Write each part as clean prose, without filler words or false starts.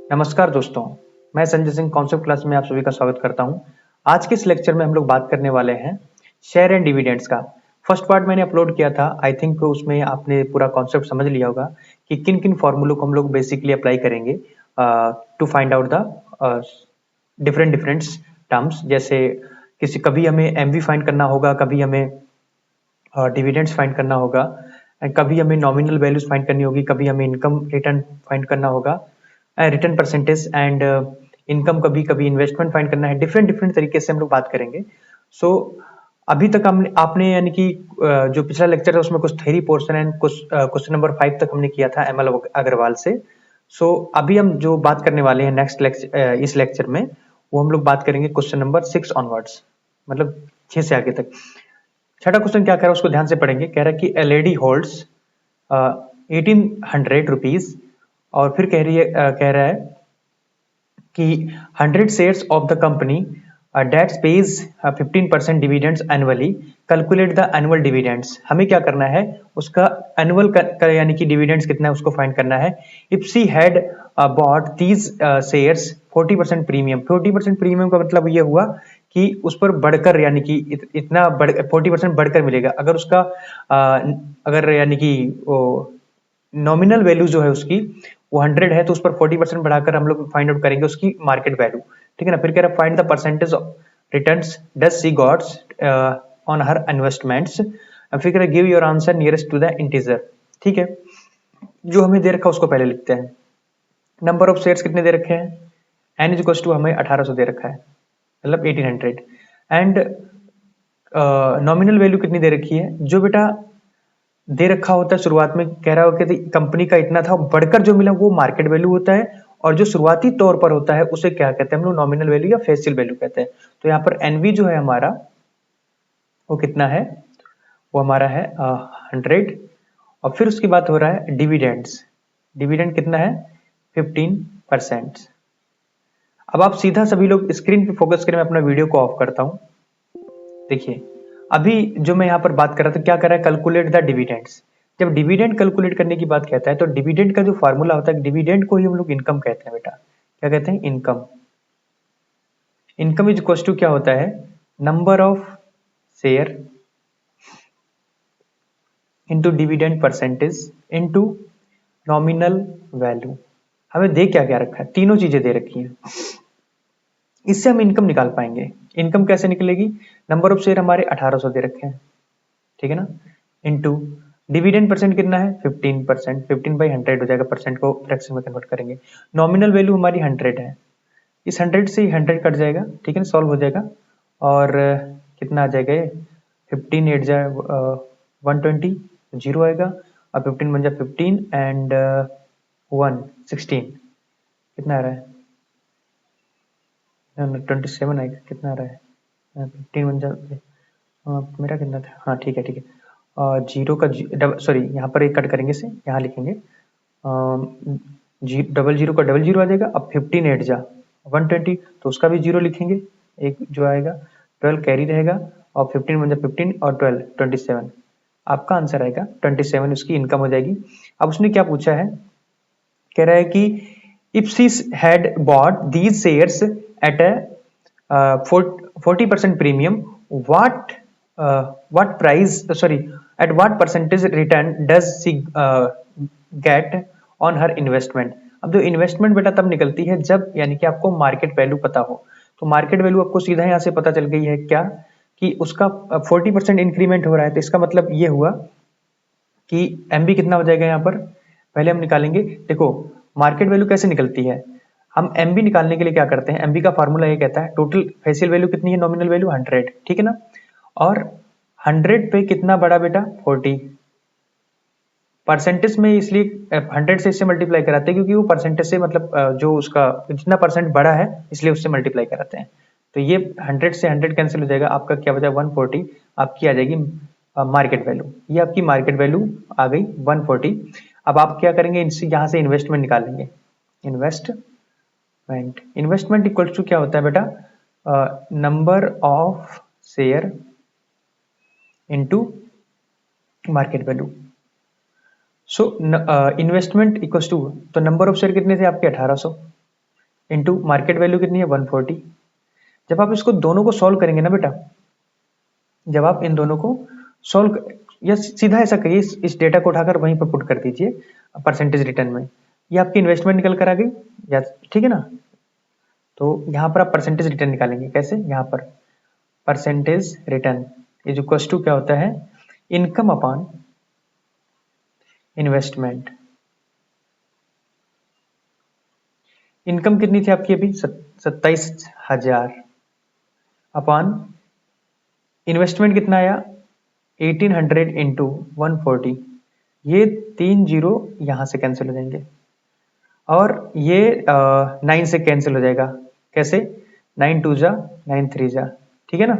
नमस्कार दोस्तों, मैं संजय सिंह कॉन्सेप्ट क्लास में आप सभी का स्वागत करता हूं। आज के इस लेक्चर में हम लोग बात करने वाले हैं शेयर एंड डिविडेंड्स का। फर्स्ट पार्ट मैंने अपलोड किया था, आई थिंक उसमें आपने पूरा कॉन्सेप्ट समझ लिया होगा कि किन किन फॉर्मूलों को हम लोग बेसिकली अप्लाई करेंगे to find out the different different terms. जैसे किसी कभी हमें एमवी फाइंड करना होगा, कभी हमें डिविडेंड्स फाइंड करना होगा, एंड कभी हमें नॉमिनल वैल्यूज फाइंड करनी होगी, कभी हमें इनकम रिटर्न फाइंड करना होगा, रिटर्न परसेंटेज एंड इनकम, कभी कभी इन्वेस्टमेंट फाइंड करना है। डिफरेंट डिफरेंट तरीके से हम लोग बात करेंगे। सो अभी तक हमने आपने यानी कि जो पिछला लेक्चर है उसमें कुछ थ्योरी पोर्शन एंड कुछ क्वेश्चन नंबर 5 तक हमने किया था एमएल अग्रवाल से। सो अभी हम जो बात करने वाले हैं नेक्स्ट लेक्चर, इस लेक्चर में वो हम लोग बात करेंगे क्वेश्चन नंबर 6 ऑनवर्ड्स, मतलब 6 से आगे तक। छठा क्वेश्चन क्या कह रहा है उसको ध्यान से पढ़ेंगे। कह रहा है कि ए लेडी होल्ड्स 1800 रुपीज, और फिर कह रहा है कि 100 shares of the company that pays 15% dividends annually, calculate the annual dividends. हमें क्या करना है, उसका एनुअल यानी कि डिविडेंड्स कितना है उसको फाइंड करना है। If she had bought these shares 40% premium, 40% premium का मतलब ये हुआ कि उस पर बढ़कर यानी कि इतना 40% बढ़कर मिलेगा। अगर उसका अगर यानी कि नॉमिनल वैल्यू जो है उसकी वो 100 है तो उस पर 40% बढ़ाकर हम लोग फाइंड आउट करेंगे उसकी मार्केट वैल्यू। ठीक है ना। फिर कह रहा है find the percentage of returns does she gets on her investments. फिर कह रहा है give your answer nearest to the integer. ठीक है, जो हमें दे रखा है उसको पहले लिखते हैं। नंबर ऑफ शेयर्स कितने दे रखे हैं, एन इज इक्वल टू हमें 1800 दे रखा है, मतलब 1800। एंड नॉमिनल वैल्यू कितनी दे रखी है, जो बेटा दे रखा होता है शुरुआत में कह रहा हो कि कंपनी का इतना था, बढ़कर जो मिला वो मार्केट वैल्यू होता है, और जो शुरुआती तौर पर होता है उसे क्या कहते हैं हम लोग, नॉमिनल वैल्यू या फेसियल वैल्यू कहते हैं। तो यहाँ पर एनवी जो है हमारा वो कितना है, वो हमारा है 100। और फिर उसकी बात हो रहा है डिविडेंड्स, डिविडेंड कितना है 15%। अब आप सीधा सभी लोग स्क्रीन पे फोकस करें, मैं अपना वीडियो को ऑफ करता हूं। देखिए अभी जो मैं यहाँ पर बात कर रहा था, क्या कर रहा है, कैलकुलेट द डिविडेंड्स। जब डिविडेंड कैलकुलेट करने की बात कहता है तो डिविडेंड का जो फॉर्मूला होता है, डिविडेंड को ही हम लोग इनकम कहते हैं बेटा। क्या कहते हैं, income. Income is equal to क्या होता है, number of share into dividend percentage into nominal value. हमें दे क्या क्या रखा है, तीनों चीजें दे रखी हैं, इससे हम इनकम निकाल पाएंगे। इनकम कैसे निकलेगी, नंबर ऑफ शेयर हमारे 1800 दे रखे हैं, ठीक है ना, इनटू डिविडेंड परसेंट कितना है 15%, 15/100 हो जाएगा, परसेंट को फ्रैक्शन में कन्वर्ट करेंगे। नॉमिनल वैल्यू हमारी 100 है, इस 100 से 100 कट जाएगा, ठीक है ना, सॉल्व हो जाएगा। और कितना आ जाएगा ये 15 8 जाए 120, जीरो आएगा, और 15 बन जाए 15 एंड 1 16, कितना आ रहा है 27 आएगा, कितना आ रहा है 15 बन जाए मेरा कितना था, हाँ ठीक है ठीक है। जीरो का सॉरी यहाँ पर एक कट करेंगे से, यहाँ लिखेंगे डबल जीरो का डबल जीरो आ जाएगा। अब 15 8 जा 120, तो उसका भी जीरो लिखेंगे, एक जो आएगा 12 कैरी रहेगा, और 15 बन जाए 15 और 12 27, आपका आंसर आएगा 27, उसकी इनकम हो जाएगी। अब उसने क्या पूछा है, कह रहा है कि if she had bought these shares at A 40% premium, what what price sorry at what percentage return does she get on her investment। अब जो इन्वेस्टमेंट बेटा तब निकलती है जब यानी कि आपको मार्केट वैल्यू पता हो। तो मार्केट वैल्यू आपको सीधा यहाँ से पता चल गई है क्या, कि उसका 40% इंक्रीमेंट हो रहा है, तो इसका मतलब ये हुआ कि एमबी कितना हो जाएगा। यहाँ पर पहले हम निकालेंगे, देखो मार्केट वैल्यू कैसे निकलती है, हम एमबी निकालने के लिए क्या करते हैं, एमबी का फॉर्मूला ये कहता है टोटल फेसियल वैल्यू कितनी है, नॉमिनल वैल्यू 100, ठीक है ना, और 100 पे कितना बड़ा बेटा 40, परसेंटेज में इसलिए 100 से इससे मल्टीप्लाई कराते हैं क्योंकि वो परसेंटेज से मतलब जो उसका जितना परसेंट बड़ा है इसलिए उससे मल्टीप्लाई कराते हैं। तो ये 100 से 100 कैंसिल हो जाएगा, आपका क्या बचा 140, आपकी आ जाएगी मार्केट वैल्यू। ये आपकी मार्केट वैल्यू आ गई 140। अब आप क्या करेंगे, इनसे यहाँ से इन्वेस्टमेंट निकालेंगे। इन्वेस्टमेंट इक्वल टू क्या होता है बेटा, number of share into market value. So investment equal to, तो नंबर ऑफ शेयर कितने थे आपके 1800, इंटू मार्केट वैल्यू कितनी है 140। जब आप इसको दोनों को सॉल्व करेंगे ना बेटा, जब आप इन दोनों को सॉल्व, या सीधा ऐसा करिए, इस डेटा को उठाकर वहीं पर पुट कर दीजिए परसेंटेज रिटर्न में, ये आपकी इन्वेस्टमेंट निकल कर आ गई, या ठीक है ना। तो यहाँ पर आप परसेंटेज रिटर्न निकालेंगे कैसे, यहाँ पर percentage return is equal to क्या होता है, इनकम अपॉन इन्वेस्टमेंट। इनकम कितनी थी आपकी अभी 27,000 अपॉन इन्वेस्टमेंट कितना आया 1800 इंटू 140। ये 3 जीरो यहां से कैंसिल हो जाएंगे और ये 9 से कैंसिल हो जाएगा। कैसे, 9 2 जा 9 3 जा, ठीक है ना।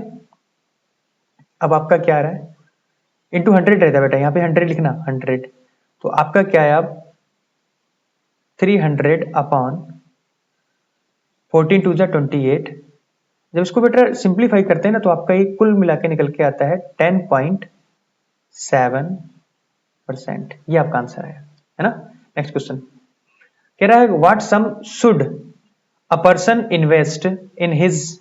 अब आपका क्या आ रहा है, इंटू 100 रहता है बेटा, यहाँ पे 100 लिखना 100, तो आपका क्या है अब 300 अपॉन 14 2 जा 28। जब इसको बेटा सिंप्लीफाई करते हैं ना तो आपका ये कुल मिला के निकल के आता है 10.7%। ये आपका आंसर है ना। नेक्स्ट क्वेश्चन कह रहा है what sum should a person invest in his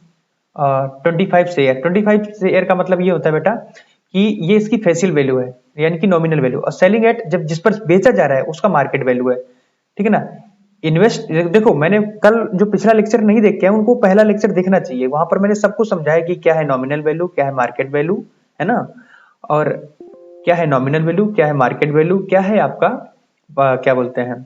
25 share. 25 share का मतलब ये होता है बेटा कि ये इसकी फेसियल वैल्यू है, यानी कि नॉमिनल वैल्यू, और सेलिंग एट जब जिस पर बेचा जा रहा है उसका मार्केट वैल्यू है, ठीक है ना। इन्वेस्ट, देखो मैंने कल जो पिछला लेक्चर नहीं देख के उनको पहला लेक्चर देखना चाहिए, वहां पर मैंने सबको समझाया कि क्या है नॉमिनल वैल्यू, क्या है मार्केट वैल्यू, है ना। और क्या है नॉमिनल वैल्यू, क्या है मार्केट वैल्यू, क्या है आपका क्या बोलते हैं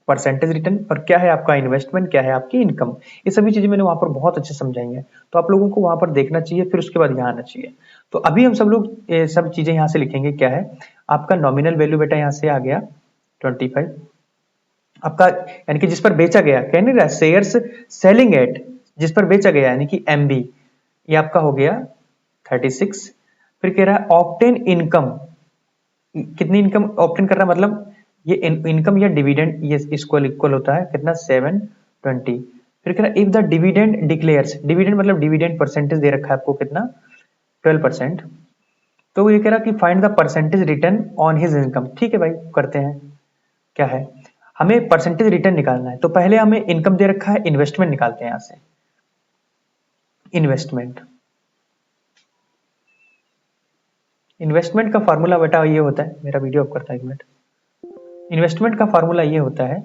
परसेंटेज रिटर्न, और क्या है आपका इन्वेस्टमेंट, क्या है आपकी इनकम। ये सभी चीजें मैंने वहां पर बहुत अच्छे समझाई हैं, तो आप लोगों को वहां पर देखना चाहिए, फिर उसके बाद यहाँ आना चाहिए। तो अभी हम सब लोग ये सब चीजें यहाँ से लिखेंगे। क्या है आपका नॉमिनल वैल्यू बेटा, यहाँ से आ गया 25 आपका, यानी कि जिस पर बेचा गया, कह नहीं रहा शेयर्स सेलिंग एट, जिस पर बेचा गया यानी कि एमबी, ये आपका हो गया 36। फिर कह रहा है ऑप्टेन इनकम, कितनी इनकम ऑप्टेन कर रहा है, मतलब ये इनकम या डिविडेंड, ये इसको इक्वल होता है कितना 720। फिर कह रहा है if the dividend declares, dividend मतलब डिविडेंड परसेंटेज दे रखा है आपको कितना 12%। तो ये कह रहा कि find the percentage return on his income. ठीक है भाई, करते हैं। क्या है, हमें परसेंटेज रिटर्न निकालना है, तो पहले हमें इनकम दे रखा है, इन्वेस्टमेंट निकालते हैं यहां से। इन्वेस्टमेंट, इन्वेस्टमेंट का फॉर्मूला बेटा ये होता है, मेरा वीडियो ऑफ करता है 1 मिनट। इन्वेस्टमेंट का फॉर्मूला ये होता है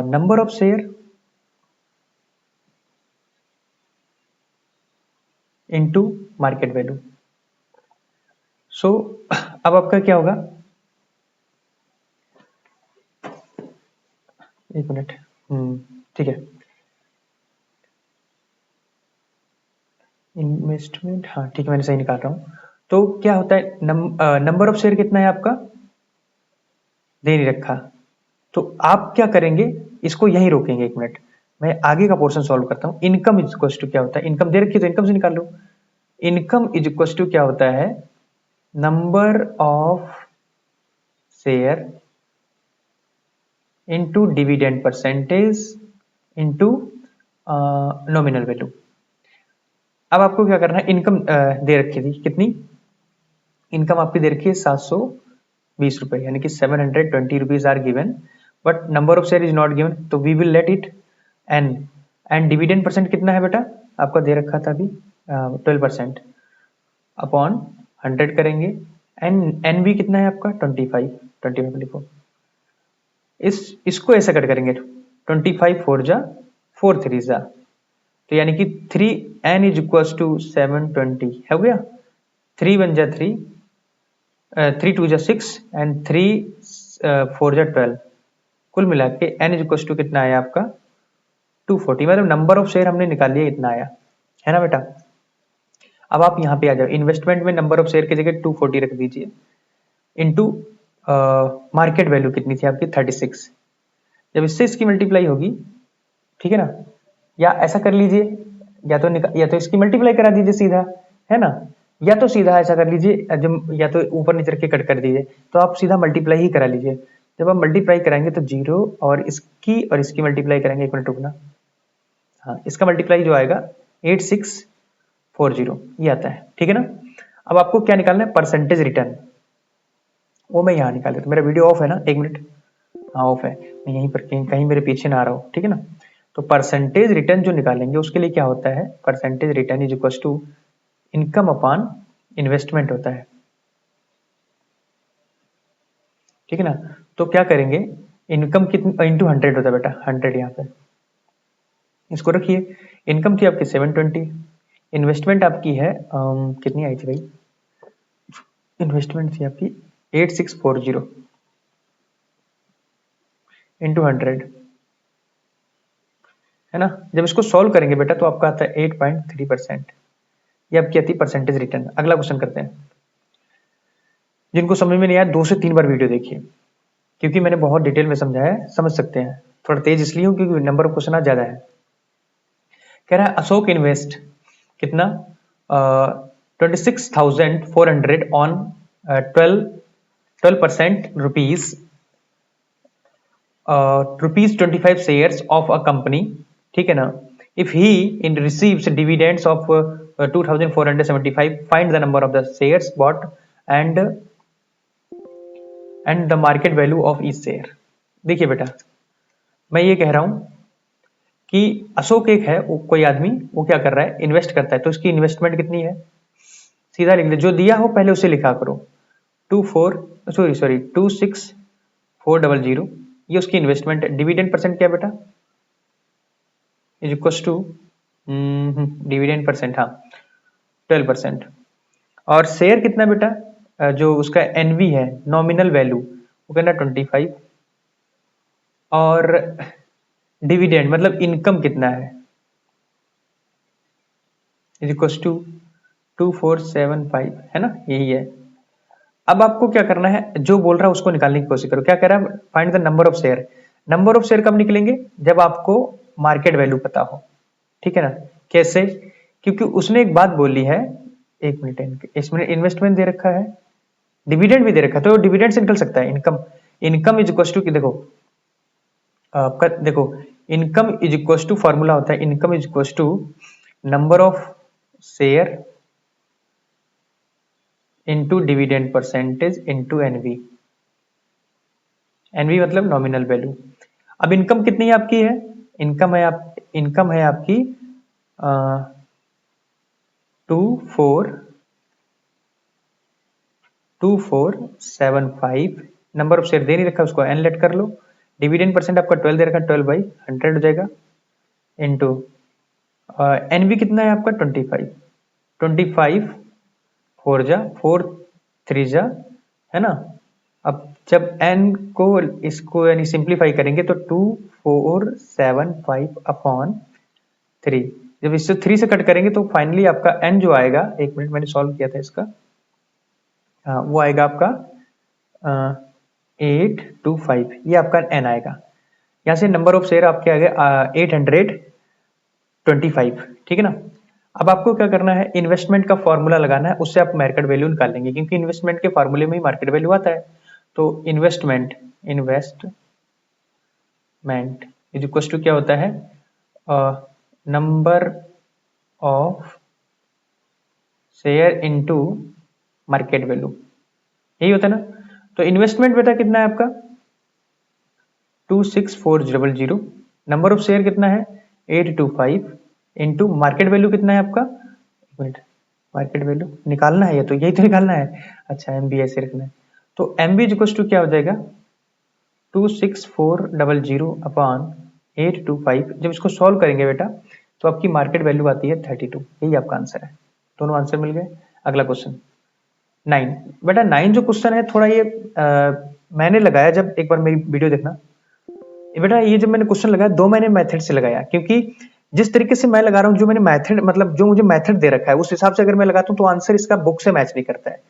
number of share into market value. So अब आपका क्या होगा, 1 मिनट, ठीक है। इन्वेस्टमेंट, हाँ ठीक है, मैंने सही निकाल रहा हूं। तो क्या होता है, नंबर ऑफ शेयर कितना है आपका, दे नहीं रखा। तो आप क्या करेंगे, इसको यहीं रोकेंगे 1 मिनट, मैं आगे का पोर्शन सॉल्व करता हूं। इनकम इज इक्वल टू क्या होता है, इनकम दे रखी है तो इनकम से निकाल लो। इनकम इज इक्वल टू क्या होता है, number of share into dividend percentage into nominal value. अब आपको क्या करना है, इनकम दे रखी थी कितनी, इनकम आपकी दे रखी है 720 रुपए, यानी कि 720 rupees are given, but number of share is not given, तो we will let it N. And dividend percent कितना है बेटा, आपका दे रखा था अभी 12%, अपॉन 100 करेंगे। एन बी कितना है आपका 25 लिखो। इसको ऐसा कट करेंगे, 25 4 जा 4 3 जा, तो यानी कि 3 n इज इक्वल टू 720 हो गया। 3 1 जा 3, 3 2 जा 6 एंड 3 4 जा 12, कुल मिला के n इज इक्वल टू कितना आया आपका 240, मतलब नंबर ऑफ शेयर हमने निकाल लिया, इतना आया है ना बेटा। अब आप यहाँ पे आ जाओ, इन्वेस्टमेंट में नंबर ऑफ शेयर की जगह 240 रख दीजिए, इनटू मार्केट वैल्यू कितनी थी आपकी 36। जब इससे इसकी मल्टीप्लाई होगी, ठीक है ना, या ऐसा कर लीजिए, या तो इसकी मल्टीप्लाई करा दीजिए सीधा, है ना, या तो सीधा ऐसा कर लीजिए, जब या तो ऊपर नीचे रख के कट कर दीजिए, तो आप सीधा मल्टीप्लाई ही करा लीजिए। जब आप मल्टीप्लाई कराएंगे तो 0 और इसकी मल्टीप्लाई करेंगे, 1 मिनट रुकना, हाँ इसका मल्टीप्लाई जो आएगा 8640 ये आता है, ठीक है ना। अब आपको क्या निकालना है, परसेंटेज रिटर्न, वो मैं यहाँ निकाल देता हूँ। मेरा वीडियो ऑफ है ना, 1 मिनट, हाँ ऑफ है, मैं यहीं पर कहीं मेरे पीछे ना आ रहा हूँ, ठीक है ना। तो परसेंटेज रिटर्न जो निकालेंगे उसके लिए क्या होता है, percentage return is equal to income upon investment होता है, ठीक है ना। तो क्या करेंगे, इनकम कितनी इंटू 100 होता है बेटा, 100 यहाँ पे इसको रखिए। इनकम थी आपकी 720, इन्वेस्टमेंट आपकी है कितनी आई थी भाई, इन्वेस्टमेंट थी आपकी 8640 इंटू 100 है ना। जब इसको सॉल्व करेंगे बेटा तो आपका आता है 8.3%, ये आपकी आती है परसेंटेज रिटर्न। अगला क्वेश्चन करते हैं। जिनको समझ में नहीं आया 2 से 3 बार वीडियो देखिए, क्योंकि मैंने बहुत डिटेल में समझाया है, समझ सकते हैं। थोड़ा तेज इसलिए हूँ क्योंकि नंबर ऑफ क्वेश्चन आज ज्यादा है। कह रहा है अशोक इन्वेस्ट कितना 26,400 on 12% rupees 25 shares of a company, ठीक है ना। If he in receives dividends of 2,475, find the number of the shares bot and the market value of each share. देखिए बेटा, मैं ये कह रहा हूं कि अशोक एक है, वो कोई आदमी, वो क्या कर रहा है, इन्वेस्ट करता है। तो इसकी इन्वेस्टमेंट कितनी है, सीधा लिख दे, जो दिया हो पहले उसे लिखा करो। 26,400 ये उसकी इन्वेस्टमेंट है। डिविडेंड परसेंट क्या बेटा, is equal to dividend percent, हाँ 12%। और शेयर कितना बेटा, जो उसका एनवी है, नॉमिनल वैल्यू, वो कहना 25। और डिविडेंड मतलब इनकम कितना है, इज इक्वल टू 2475, है ना, यही है। अब आपको क्या करना है, जो बोल रहा है उसको निकालने की कोशिश करो। क्या कह रहा है, find the number of share. Number of share कब निकलेंगे, जब आपको मार्केट वैल्यू पता हो, ठीक है ना। कैसे, क्योंकि उसने एक बात बोली है, एक मिनट, इसमें इन्वेस्टमेंट दे रखा है, डिविडेंड भी दे रखा है, तो डिविडेंड से निकल सकता है income. Income is equal to, देखो आपका, देखो income is equal to, formula होता है income is equal to number of share into dividend percentage into NV. NV मतलब नॉमिनल वैल्यू। अब इनकम कितनी है आपकी है, इनकम है आपकी 2475। नंबर ऑफ शेयर दे नहीं रखा, उसको एन लेट कर लो। डिविडेंड परसेंट आपका 12 दे रखा, 12/100 हो जाएगा, इंटू एनवी कितना है आपका 25। 25 4 जा 4 3 जा, है ना। अब जब n को इसको यानी सिंप्लीफाई करेंगे तो 2475 अपॉन 3, जब इससे 3 से कट करेंगे तो फाइनली आपका n जो आएगा, एक मिनट मैंने सॉल्व किया था इसका, वो आएगा आपका 825, ये आपका n आएगा। यहाँ से नंबर ऑफ शेयर आपके आ गए 825, ठीक है ना। अब आपको क्या करना है, इन्वेस्टमेंट का फॉर्मूला लगाना है, उससे आप मार्केट वैल्यू निकाल लेंगे, क्योंकि इन्वेस्टमेंट के फॉर्मूले में ही मार्केट वैल्यू आता है। तो इन्वेस्टमेंट इज इक्वल टू क्या होता है, number of share into market value, यही होता है ना। तो इन्वेस्टमेंट बेटा कितना है आपका 26400, नंबर ऑफ शेयर कितना है 825, इंटू मार्केट वैल्यू कितना है आपका, एक मिनट, मार्केट वैल्यू निकालना है, ये तो यही तो निकालना है। अच्छा एमबी ऐसे रखना है, तो एमबी इज इक्वल टू क्या हो जाएगा 26400 अपॉन 825। जब इसको सॉल्व करेंगे बेटा तो आपकी मार्केट वैल्यू आती है 32, यही आपका आंसर है। दोनों आंसर मिल गए। अगला क्वेश्चन 9 बेटा, 9 जो क्वेश्चन है थोड़ा ये मैंने लगाया, जब एक बार मेरी वीडियो देखना बेटा, ये जब मैंने क्वेश्चन लगाया 2 मैंने मेथड से लगाया, क्योंकि जिस तरीके से मैं लगा रहा हूँ, जो मैंने मेथड मतलब जो मुझे मेथड दे रखा है उस हिसाब से अगर मैं लगाता हूँ तो आंसर इसका बुक से मैच नहीं करता है।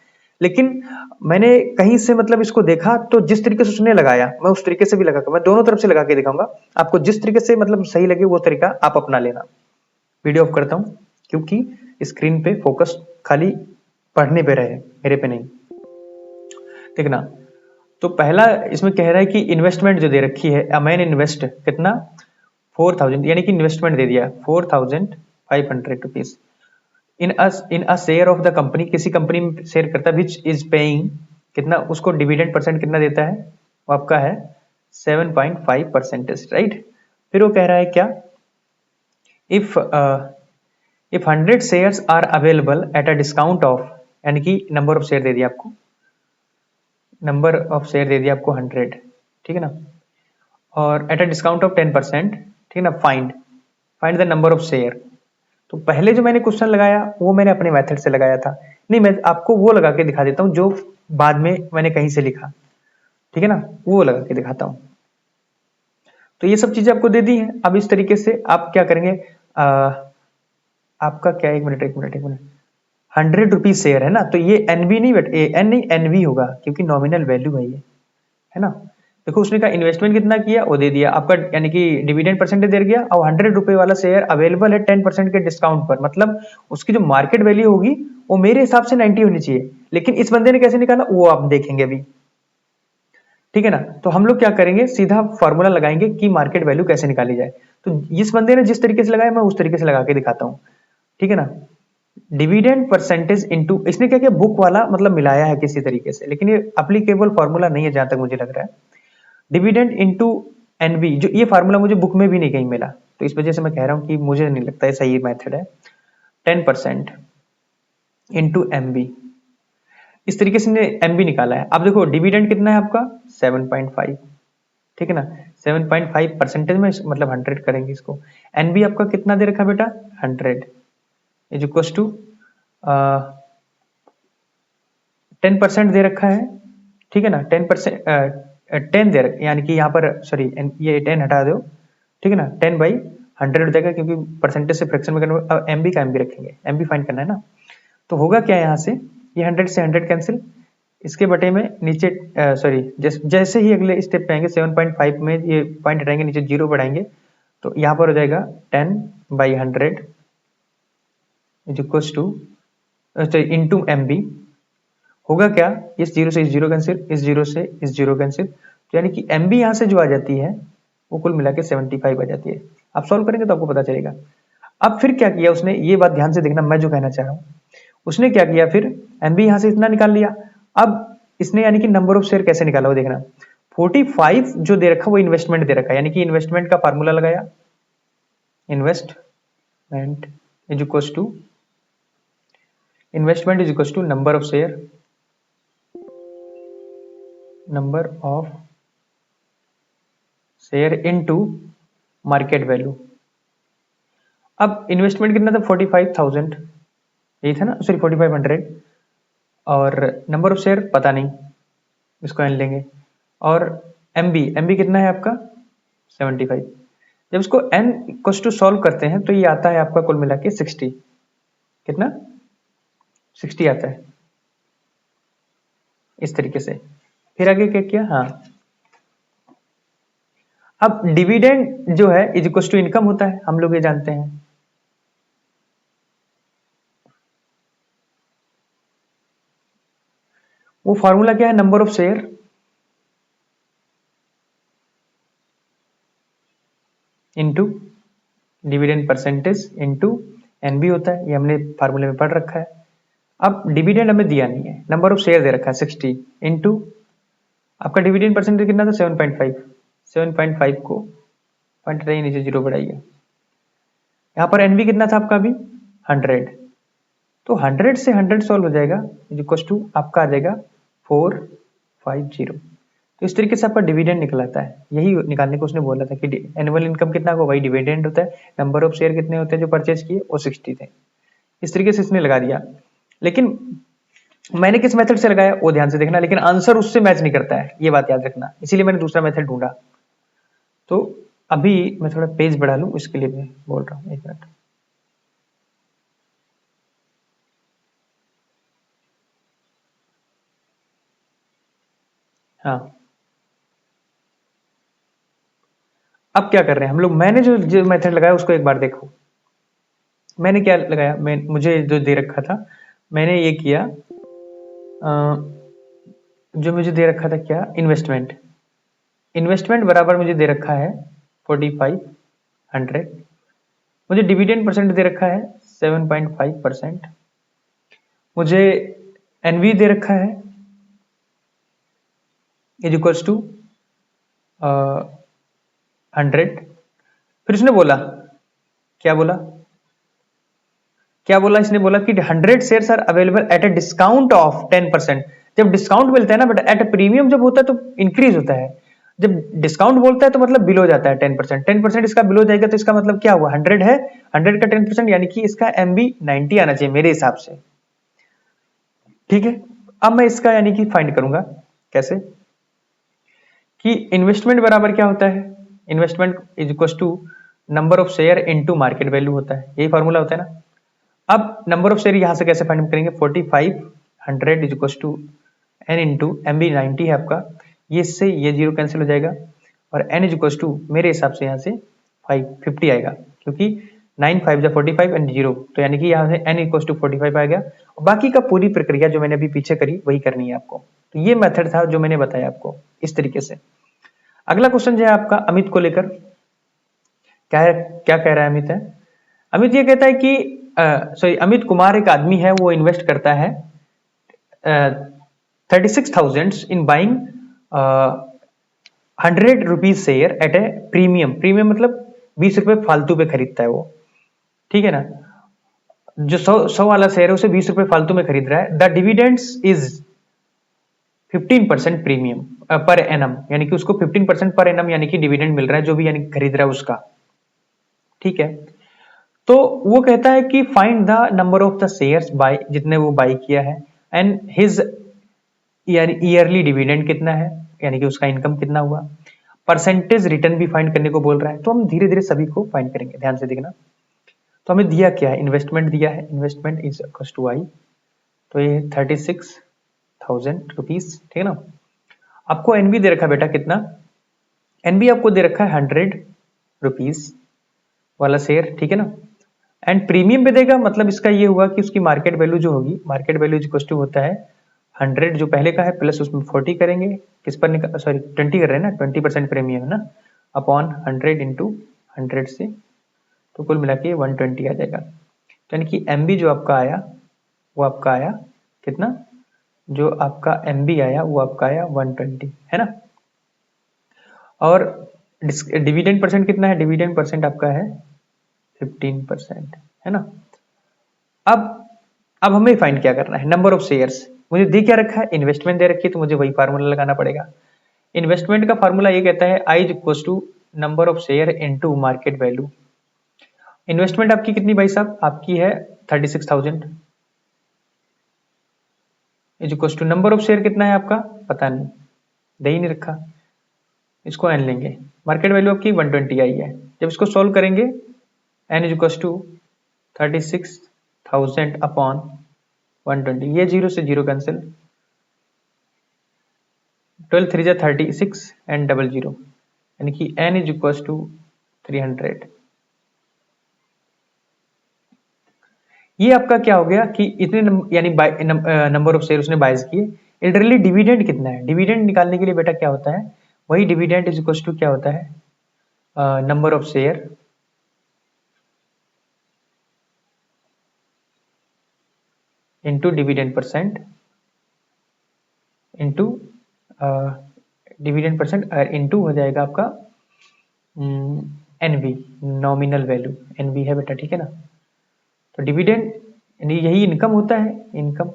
लेकिन मैंने कहीं से मतलब इसको देखा, तो जिस तरीके से उसने लगाया मैं उस तरीके से भी लगा, मैं दोनों तरफ से लगा के दिखाऊंगा आपको, जिस तरीके से मतलब सही लगे वो तरीका आप अपना लेना। वीडियो ऑफ करता हूँ क्योंकि स्क्रीन पे फोकस खाली पढ़ने पे रहे, मेरे पे नहीं, देखना। तो पहला इसमें कह रहा है कि इन्वेस्टमेंट जो दे रखी है, मैन इन्वेस्ट कितना 4000, यानी कि इन्वेस्टमेंट दे दिया 4500 rupees in a share of the company, किसी कंपनी में शेयर करता है, विच इज पेइंग कितना, उसको डिविडेंड परसेंट कितना देता है, वो आपका है 7.5%, राइट। फिर वो कह रहा है क्या, if 100 shares are available at a discount of, यानी कि नंबर ऑफ शेयर दे दिया आपको, नंबर ऑफ शेयर दे दिया आपको 100, ठीक है ना, और एट अ डिस्काउंट ऑफ 10%, ठीक है ना, find find the number of share. तो पहले जो मैंने क्वेश्चन लगाया वो मैंने अपने मेथड से लगाया था, नहीं मैं आपको वो लगा के दिखा देता हूँ जो बाद में मैंने कहीं से लिखा, ठीक है ना, वो लगा के दिखाता हूँ। तो ये सब चीजें आपको दे दी हैं। अब इस तरीके से आप क्या करेंगे, आपका क्या, एक मिनट 100 रुपीज शेयर है ना, तो ये एनबी नहीं बट एन नहीं एनवी होगा, क्योंकि नॉमिनल वैल्यू है ये, है ना। देखो उसने कहा इन्वेस्टमेंट कितना किया, वो दे दिया आपका, यानी कि डिविडेंड परसेंटेज दे दिया, और 100 रुपए वाला शेयर अवेलेबल है 10% के डिस्काउंट पर, मतलब उसकी जो मार्केट वैल्यू होगी वो मेरे हिसाब से 90 होनी चाहिए, लेकिन इस बंदे ने कैसे निकाला वो आप देखेंगे अभी, ठीक है ना। तो हम लोग क्या करेंगे, सीधा फॉर्मूला लगाएंगे कि मार्केट वैल्यू कैसे निकाली जाए। तो इस बंदे ने जिस तरीके से लगाया मैं उस तरीके से लगा के दिखाता हूँ, ठीक है ना। डिविडेंड परसेंटेज इनटू, इसने क्या किया, बुक वाला मतलब मिलाया है किसी तरीके से, लेकिन ये एप्लीकेबल फॉर्मूला नहीं है जहां तक मुझे लग रहा है। डिविडेंड इनटू एनबी, जो ये फार्मूला मुझे बुक में भी नहीं कहीं मिला, तो इस वजह से मैं कह रहा हूं कि मुझे नहीं लगता है सही मेथड है। 10% इंटू एमबी, इस तरीके से एमबी निकाला है। अब देखो डिविडेंड कितना है आपका 7.5, ठीक है ना, 7.5 परसेंटेज में मतलब 100 करेंगे इसको। एनबी आपका कितना दे रखा बेटा 100 इज इक्वल टू 10% दे रखा है, ठीक है ना, 10%, 10 दे रखा, यानी कि यहाँ पर सॉरी ये 10 हटा दो, ठीक है ना, 10/100 हो जाएगा, क्योंकि परसेंटेज से फ्रैक्शन में कन्वर्ट, अब एमबी का एमबी रखेंगे, एमबी फाइंड करना है ना। तो होगा क्या यहाँ से, ये 100 से 100 कैंसिल, इसके बटे में नीचे सॉरी जैसे ही अगले स्टेप पे आएंगे 7.5 में ये पॉइंट हटाएंगे, नीचे 0 बढ़ाएंगे, तो यहाँ पर हो जाएगा 10/100 is equal two into MB. होगा क्या, इस जीरो से इस जीरो कैंसिल, इस जीरो से इस जीरो कैंसिल, तो यानी कि एमबी यहां से जो आ जाती है वो कुल मिला के 75 आ जाती है। आप सॉल्व करेंगे तो आपको पता चलेगा। अब फिर क्या किया उसने, ये बात ध्यान से देखना, मैं जो कहना चाह रहा हूं, उसने क्या किया, फिर एमबी यहां से इतना निकाल लिया। अब इसने यानी कि नंबर ऑफ शेयर कैसे निकाला वो देखना। 45 जो दे रखा वो इन्वेस्टमेंट दे रखा, यानी कि इन्वेस्टमेंट का फार्मूला लगाया, investment is equal to, investment is equal to number of share, number of share into market value. अब इन्वेस्टमेंट कितना था 45,000, यही था ना, सॉरी 4500, और नंबर ऑफ शेयर पता नहीं, इसको एन लेंगे, और एमबी एमबी कितना है आपका 75। जब इसको एन इक्वल टू सॉल्व करते हैं तो ये आता है आपका कुल मिला के 60, कितना 60 आता है, इस तरीके से। फिर आगे क्या किया, हाँ अब डिविडेंड जो है इज इक्वल टू इनकम होता है, हम लोग ये जानते हैं। वो फॉर्मूला क्या है, number of share into dividend percentage into NB होता है, ये हमने फार्मूले में पढ़ रखा है। अब डिविडेंड हमें दिया नहीं है, नंबर ऑफ शेयर दे रखा है 60 इनटू आपका डिविडेंड परसेंटेज कितना था 7.5, 7.5 को पॉइंट रही नीचे 0 बढ़ाइए, यहाँ पर एनबी कितना था आपका अभी 100, तो 100 से 100 सॉल्व हो जाएगा, इज इक्वल टू आपका आ जाएगा 450। तो इस तरीके से आपका डिविडेंड निकल आता है, यही निकालने को उसने बोला था कि एनुअल इनकम कितना होगा वही डिविडेंड होता है, नंबर ऑफ शेयर कितने होते हैं जो परचेज किए वो 60 थे। इस तरीके से इसने लगा दिया, लेकिन मैंने किस मेथड से लगाया वो ध्यान से देखना, लेकिन आंसर उससे मैच नहीं करता है, ये बात याद रखना, इसीलिए मैंने दूसरा मेथड ढूंढा। तो अभी मैं थोड़ा पेज बढ़ा लूं, इसके लिए मैं बोल रहा हूँ, एक मिनट। हाँ अब क्या कर रहे हैं हम लोग, मैंने जो मेथड लगाया उसको एक बार देखो। मैंने क्या लगाया, मैं मुझे जो दे रखा था मैंने ये किया, जो मुझे दे रखा था क्या, इन्वेस्टमेंट, इन्वेस्टमेंट बराबर मुझे दे रखा है 4500, मुझे डिविडेंड परसेंट दे रखा है 7.5%, मुझे एनवी दे रखा है इज इक्वल्स टू 100। फिर उसने बोला क्या बोला, क्या बोला इसने, बोला कि 100 shares are available at a discount of 10%। जब डिस्काउंट मिलता है ना बट एट अ प्रीमियम जब होता है तो इंक्रीज होता है, जब डिस्काउंट बोलता है तो मतलब बिलो जाता है 10%, 10% इसका बिलो जाएगा तो इसका मतलब क्या हुआ, 100 है, 100 का 10% यानी कि इसका MB 90 आना चाहिए मेरे हिसाब से। ठीक है, अब मैं इसका यानी कि फाइंड करूंगा कैसे, कि इन्वेस्टमेंट बराबर क्या होता है, investment is equal to number of share into market value होता है, यही फॉर्मूला होता है ना। अब नंबर ऑफ शेयर यहां से कैसे फाइंड करेंगे, 45 100 is equal to N into MB 90 है आपका, ये इससे ये जीरो कैंसिल हो जाएगा, और n इज इक्वल टू मेरे हिसाब से यहाँ से 50 आएगा, क्योंकि 9 5 जा 45 एंड जीरो, तो यानी कि यहाँ से n इक्वल टू 45 आ गया। और बाकी का पूरी प्रक्रिया जो मैंने अभी पीछे करी वही करनी है आपको। तो ये मेथड था जो मैंने बताया आपको इस तरीके से। अगला क्वेश्चन जो है आपका अमित को लेकर, क्या है, क्या कह रहा है अमित है, अमित ये कहता है कि सॉरी अमित कुमार एक आदमी है, वो इन्वेस्ट करता है 36,000 in buying 100 rupees share eight A premium, premium मतलब 20 रुपए फालतू पे खरीदता है वो, ठीक है ना। जो 100 वाला शेयर है उसे 20 रुपए फालतू में खरीद रहा है। The dividends is 15% premium per annum, यानी कि उसको 15% पर एनम यानी कि डिविडेंड मिल रहा है जो भी यानी खरीद रहा है उसका, ठीक है। तो वो कहता है कि find the number of the shares buy, जितने वो बाई किया है, एंड हिज ईयरली डिविडेंड कितना है, यानी कि उसका इनकम कितना हुआ, परसेंटेज रिटर्न भी फाइंड करने को बोल रहा है। तो हम धीरे धीरे सभी को फाइंड करेंगे, ध्यान से देखना। तो हमें दिया क्या है, इन्वेस्टमेंट दिया है, इन्वेस्टमेंट इज इक्वल टू आई, तो ये 36,000 रुपीज, ठीक है ना। आपको एनबी दे रखा है बेटा कितना, एनबी आपको दे रखा है 100 रुपीज वाला शेयर, ठीक है ना। एंड प्रीमियम पे देगा, मतलब इसका ये हुआ कि उसकी मार्केट वैल्यू जो होगी, मार्केट वैल्यू इक्वल टू होता है 100 जो पहले का है प्लस उसमें 40 करेंगे, किस पर निकाल, सॉरी 20 कर रहे हैं ना, 20% प्रीमियम है ना, अपॉन 100 इंटू 100 से, तो कुल मिला के 120 आ जाएगा। यानी कि MB जो आपका आया वो आपका आया कितना, जो आपका MB आया वो आपका आया 120, है ना। और डिविडेंड परसेंट कितना है, डिविडेंड परसेंट आपका है 15%, है ना। अब हमें फाइंड क्या करना है, नंबर ऑफ शेयर्स। मुझे दे क्या रखा है, इन्वेस्टमेंट दे रखी है, तो मुझे वही फार्मूला लगाना पड़ेगा। इन्वेस्टमेंट का फार्मूला ये कहता है I equal to number of share into market value. Investment आपकी कितनी भाई साहब, आपकी है 36,000 is equal to number of share कितना है आपका, पता नहीं, दे ही नहीं रखा, इसको एन लेंगे, मार्केट वैल्यू आपकी 120 आई है। जब इसको सोल्व करेंगे N is equal to 36,000 upon 120, ये जीरो से जीरो कैंसिल, 12 3 जा 36 एंड डबल जीरो, यानी कि n इज इक्वल टू 300। ये आपका क्या हो गया कि इतने यानी नंबर ऑफ शेयर उसने बाइज किए। लिटरली डिविडेंड कितना है, डिविडेंड निकालने के लिए बेटा क्या होता है, वही डिविडेंड इज इक्वल टू क्या होता है, number of share into dividend percent into dividend percent into हो जाएगा आपका एनवी, नॉमिनल वैल्यू एनवी है बेटा, ठीक है ना। तो डिविडेंड यानी यही इनकम होता है, इनकम।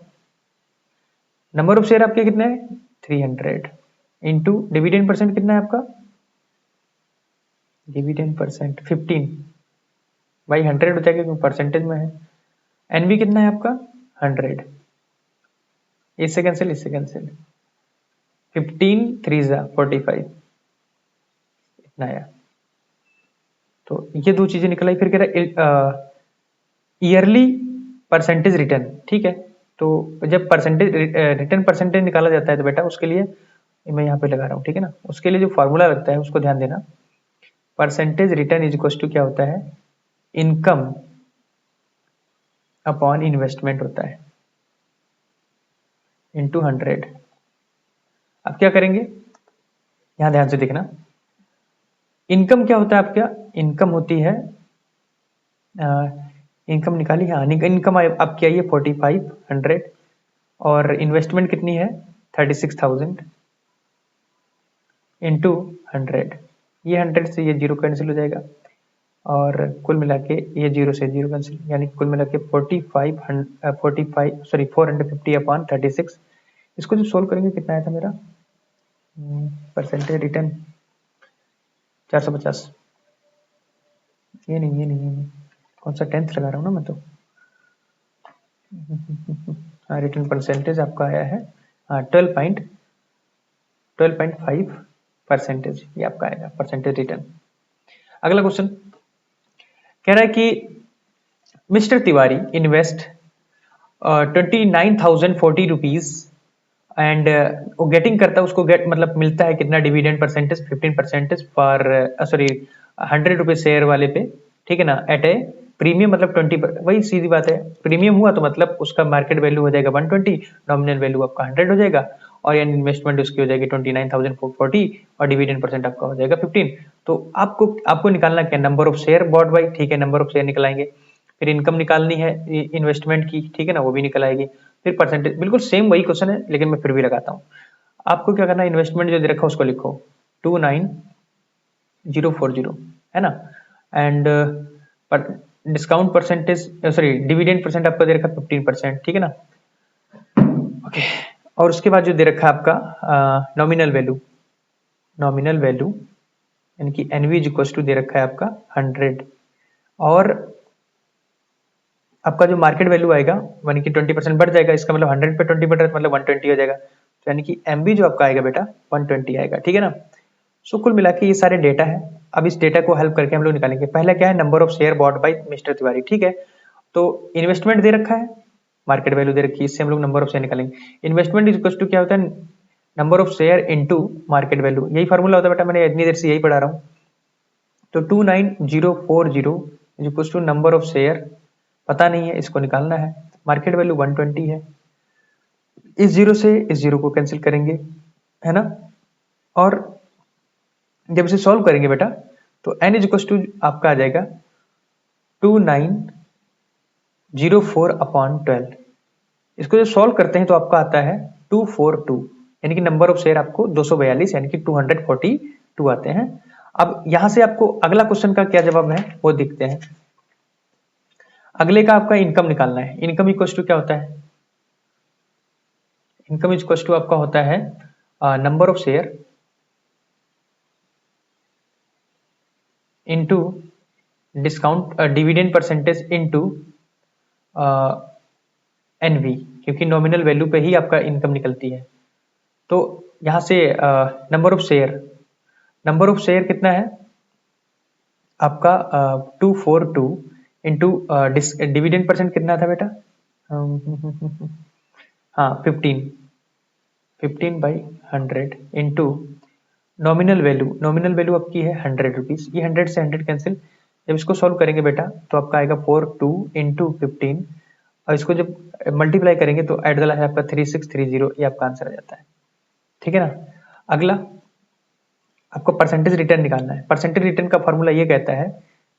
नंबर ऑफ शेयर आपके कितने हैं 300 इंटू डिविडेंड परसेंट कितना है आपका, डिविडेंड परसेंट 15 बाई 100 हो जाएगा क्योंकि परसेंटेज में है। एनवी कितना है आपका 100, इससे कैंसिल, इससे कैंसिल, 15 3 45 इतना आया। तो ये दो चीजें निकल आई। फिर कह रहा है ईयरली परसेंटेज रिटर्न, ठीक है। तो जब परसेंटेज रिटर्न परसेंटेज निकाला जाता है तो बेटा उसके लिए मैं यहाँ पे लगा रहा हूँ, ठीक है ना। उसके लिए जो फॉर्मूला लगता है उसको ध्यान देना, percentage return is equal to क्या होता है, इनकम अपॉन इन्वेस्टमेंट होता है इंटू 100। अब क्या करेंगे, यहां ध्यान से देखना, इनकम क्या होता है आपका, इनकम होती है, इनकम निकाली, हाँ इनकम आपकी आई है 4500 और इन्वेस्टमेंट कितनी है 36,000 इंटू 100, ये 100 से ये जीरो कैंसिल हो जाएगा, और कुल मिला के ये 0 से 0 कैंसिल, यानी कुल मिला के 450 अपॉन 36। इसको जो सोल्व करेंगे कितना आया था मेरा परसेंटेज रिटर्न 450। ये नहीं, कौन सा 10th लगा रहा हूँ ना मैं तो। हाँ, रिटर्न परसेंटेज आपका आया है 12.5%, ये आपका आएगा परसेंटेज रिटर्न। अगला क्वेश्चन कह रहा है कि mister Tiwari invest 29,040 rupees and वो गेटिंग करता है, उसको गेट मतलब मिलता है कितना dividend percentage 15% for sorry 100 rupees share वाले पे, ठीक है ना, एट ए प्रीमियम मतलब 20, वही सीधी बात है, प्रीमियम हुआ तो मतलब उसका मार्केट वैल्यू हो जाएगा 120, नॉमिनल वैल्यू आपका 100 हो जाएगा, और यानी इन्वेस्टमेंट उसकी हो जाएगी 29,440 और डिविडेंड परसेंट आपका हो जाएगा 15। तो आपको निकालना क्या, number of share bot by, ठीक है, नंबर ऑफ शेयर निकलाएंगे, फिर इनकम निकालनी है इन्वेस्टमेंट की, ठीक है ना, वो भी निकल आएगी, फिर परसेंटेज, बिल्कुल सेम वही क्वेश्चन है लेकिन मैं फिर भी लगाता हूँ। आपको क्या करना है, इन्वेस्टमेंट जो दे रखा है उसको लिखो 29,040, है ना, and discount percentage sorry dividend percent आपको दे रखा है 15%, ठीक है ना, ओके। और उसके बाद जो दे रखा है आपका नॉमिनल वैल्यू यानी कि एनवी इज इक्वल टू दे रखा है आपका 100, और आपका जो मार्केट वैल्यू आएगा यानी कि 20% बढ़ जाएगा, इसका मतलब 100 पे 20 बढ़ रहा है मतलब 120 हो जाएगा, तो यानी कि एमबी जो आपका आएगा बेटा 120 आएगा, ठीक है ना। सो कुल मिला के ये सारे डेटा है। अब इस डेटा को हेल्प करके हम लोग निकालेंगे। पहला क्या है, number of share bought by mister Tiwari, ठीक है। तो इन्वेस्टमेंट दे रखा है, मार्केट वैल्यू दे रखी है, इससे हम लोग नंबर ऑफ शेयर निकालेंगे। इन्वेस्टमेंट इज इक्वल टू क्या होता है, number of share into market value, यही फॉर्मूला होता है बेटा, मैंने इतनी देर से यही पढ़ा रहा हूँ। तो 29,040 is equal to number of share पता नहीं है, इसको निकालना है, मार्केट वैल्यू 120 है, इस जीरो से इस जीरो को कैंसिल करेंगे, है ना, और जब इसे सॉल्व करेंगे बेटा तो n इज इक्वल टू आपका आ जाएगा 2904 अपॉन 12। इसको जब सॉल्व करते हैं तो आपका आता है 242, यानी कि नंबर ऑफ शेयर आपको 242 यानी कि 242 आते हैं। अब यहां से आपको अगला क्वेश्चन का क्या जवाब है वो देखते हैं। अगले का आपका इनकम निकालना है। इनकम इक्वल टू क्या होता है, इनकम इक्वल टू आपका होता है number of share into discount dividend percentage into NV, क्योंकि नॉमिनल वैल्यू पे ही आपका इनकम निकलती है। तो यहां से नंबर ऑफ शेयर कितना है आपका 242 इंटू डिविडेंड परसेंट कितना था बेटा, हाँ 15/100 इंटू नॉमिनल वैल्यू आपकी है 100 रुपीज, ये 100 से 100 कैंसिल, जब इसको सॉल्व करेंगे बेटा तो आपका आएगा 42 इंटू 15, और इसको जब मल्टीप्लाई करेंगे तो एट द लास्ट आपका 3630, ये आपका आंसर आ जाता है, ठीक है ना। अगला आपको परसेंटेज रिटर्न निकालना है। परसेंटेज रिटर्न का फॉर्मूला ये कहता है,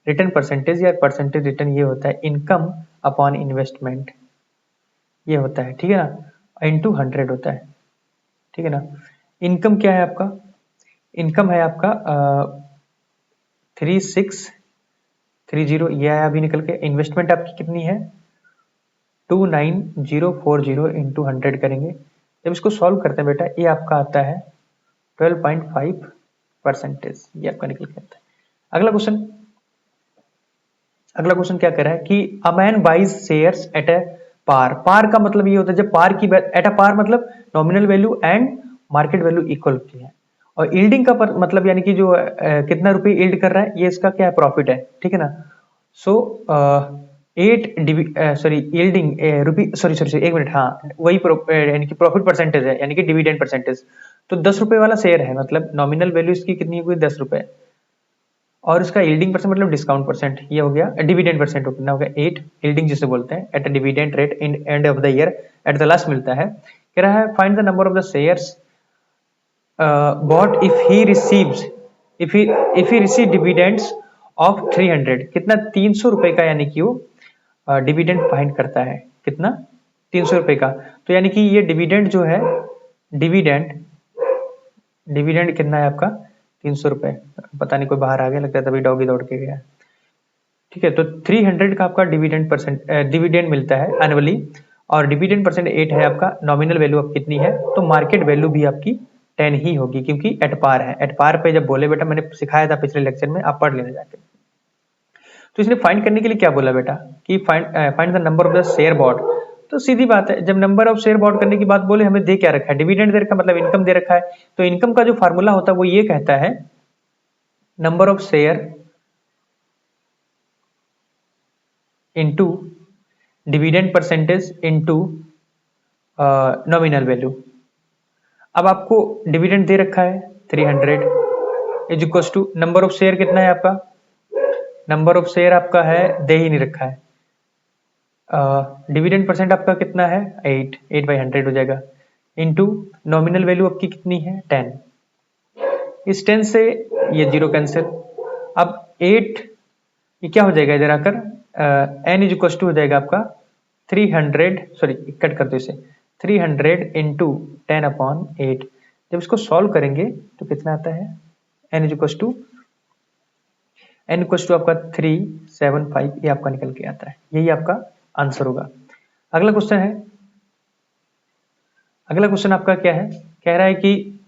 रिटर्न परसेंटेज या परसेंटेज रिटर्न ये होता है इनकम अपॉन इन्वेस्टमेंट, ये होता है, ठीक है ना, इंटू 100 होता है, ठीक है ना। इनकम क्या है आपका, इनकम है आपका 3630, ये आया अभी निकल के। इन्वेस्टमेंट आपकी कितनी है 29,040 इंटू 100 करेंगे, जब इसको सॉल्व करते हैं बेटा ये आपका आता है 12.5%, ये आपका निकल के आता है। अगला क्वेश्चन क्या कर रहा है कि a man buys shares at a par. Par का मतलब ये होता है जब पार की एट अ पार मतलब nominal value and market value equal होती है, और यील्डिंग का मतलब यानी कि जो कितना रुपए यील्ड कर रहा है, ये इसका क्या है, प्रॉफिट है, ठीक है ना। सो 8 सॉरी यील्डिंग रुपी सॉरी एक मिनट, हाँ वही यानी कि प्रॉफिट परसेंटेज है यानी कि डिविडेंड परसेंटेज। तो 10 रुपए वाला शेयर है, मतलब नॉमिनल वैल्यू इसकी कितनी हुई 10 रुपए, और उसका यील्डिंग परसेंट मतलब डिस्काउंट परसेंट, ये हो गया डिविडेंड परसेंट, कितना हो गया 8, यील्डिंग जिसे बोलते हैं at a dividend rate in end of the year, at the last मिलता है। कह रहा है find the number of the shares bot if he receive dividends of 300, कितना 300 रुपए का, यानी कि वो डिविडेंड फाइंड करता है, कितना 300 रुपए का। तो यानी कि ये डिविडेंड जो है, डिविडेंड कितना है आपका 300 रुपए, पता नहीं कोई बाहर आ गया लगता है तभी डॉगी दौड़ के गया। ठीक है। तो 300 का आपका डिविडेंड मिलता है एनुअली, और डिविडेंड परसेंट 8 है आपका। नॉमिनल वैल्यू अब कितनी है, तो मार्केट वैल्यू भी आपकी 10 ही होगी, क्योंकि एट पार है। एट पार पे जब बोले बेटा, मैंने सिखाया था पिछले लेक्चर में, आप पढ़ लेना जाके। तो इसने फाइंड करने के लिए क्या बोला बेटा कि find the number of the share bought. तो सीधी बात है, जब नंबर ऑफ शेयर बॉट करने की बात बोले, हमें दे क्या रखा है, डिविडेंड दे रखा है, मतलब इनकम दे रखा है। तो इनकम का जो फार्मूला होता है वो ये कहता है number of share into dividend percentage into nominal value. अब आपको डिविडेंड दे रखा है 300 is equal to number of share कितना है आपका, नंबर ऑफ शेयर आपका है, दे ही नहीं रखा है। डिविडेंड परसेंट आपका कितना है, 8/100 हो जाएगा, इनटू नॉमिनल वैल्यू आपकी कितनी है, 10। इस 10 से ये 0 कैंसिल। अब 8 ये क्या हो जाएगा इधर आकर, n इज इक्वल टू हो जाएगा आपका 300, सॉरी कट कर दो इसे, 300 इंटू 10/8। जब इसको सॉल्व करेंगे तो कितना आता है, n इज इक्वल टू आपका 375, ये आपका निकल के आता है। यही आपका आंसर होगा। अगला क्वेश्चन है, अगला क्वेश्चन आपका क्या है, कह रहा है कि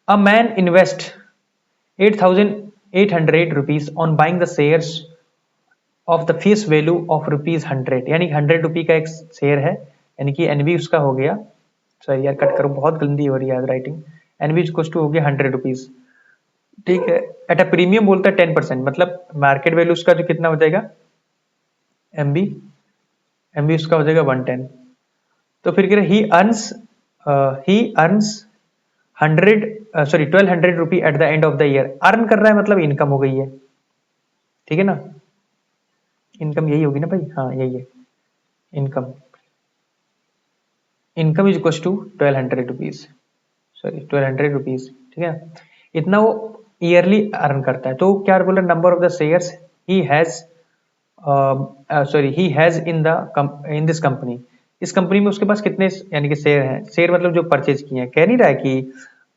a man invest 8,800 rupees on buying the shares of the face value of ₹100, यानी 100 रुपी का एक शेयर है, यानी कि एनबी उसका हो गया, सॉरी यार कट करो, बहुत गंदी हो रही है राइटिंग। एनबी इक्वल टू हो गया 100 रुपीज, ठीक है। एट अ प्रीमियम बोलता है 10%, मतलब मार्केट वैल्यू उसका जो कितना हो जाएगा, एमबी उसका हो जाएगा 110। तो फिर कह रहे ही earns 1200 rupee at the end of the year. Earn कर रहा है मतलब इनकम हो गई है, ठीक है ना, इनकम यही होगी ना भाई, हाँ यही है income. Income is equal to 1200 rupees, sorry 1200 rupees, ठीक है। इतना वो ईयरली अर्न करता है। तो क्या बोल रहे, number of the shares he has in this company, इस कंपनी में उसके पास कितने यानी कि शेयर हैं। शेयर मतलब जो परचेज किए हैं, कह नहीं रहा है कि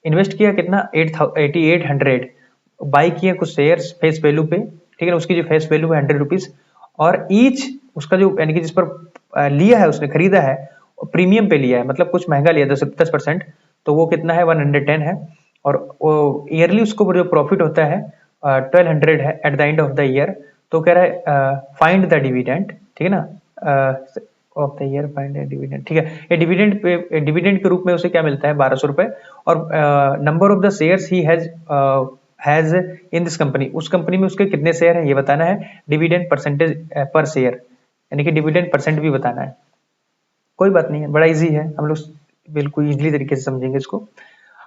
इन्वेस्ट किया कितना 8800, बाई किए कुछ शेयर्स फेस वैल्यू पे, ठीक है ना, उसकी जो फेस वैल्यू है 100 रुपीज, और ईच उसका जो यानी कि जिस पर लिया है उसने, खरीदा है, प्रीमियम पे लिया है, मतलब कुछ महंगा लिया 10%, तो वो कितना है 110 है। और ईयरली उसको जो प्रॉफिट होता है 1200 है at the end of the year. तो कह रहा है फाइंड द डिविडेंड, ठीक है ना, of the year find the dividend, ठीक है। ये डिविडेंड के रूप में उसे क्या मिलता है, 1200 रुपए। और number of the shares he has in this company, उस कंपनी में उसके कितने शेयर हैं ये बताना है। डिविडेंड परसेंटेज पर शेयर, यानी कि डिविडेंड परसेंट भी बताना है। कोई बात नहीं है, बड़ा इजी है, हम लोग बिल्कुल इजीली तरीके से समझेंगे इसको।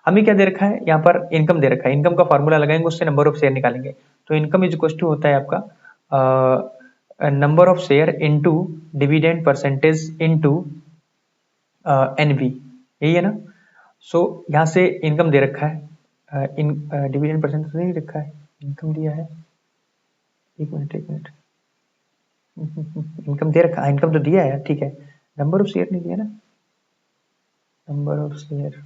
हमें क्या दे रखा है यहाँ पर, इनकम दे रखा है, इनकम का फॉर्मूला लगाएंगे, उससे नंबर ऑफ शेयर निकालेंगे। तो इनकम इज इक्वल टू होता है आपका number of share into dividend percentage into NB, यही है ना। सो यहाँ से इनकम दे रखा है, डिविडेंड परसेंटेज नहीं रखा है, इनकम दिया है, एक मिनट इनकम दे रखा है, इनकम तो दिया है, ठीक है। नंबर ऑफ शेयर नहीं दिया ना, नंबर ऑफ शेयर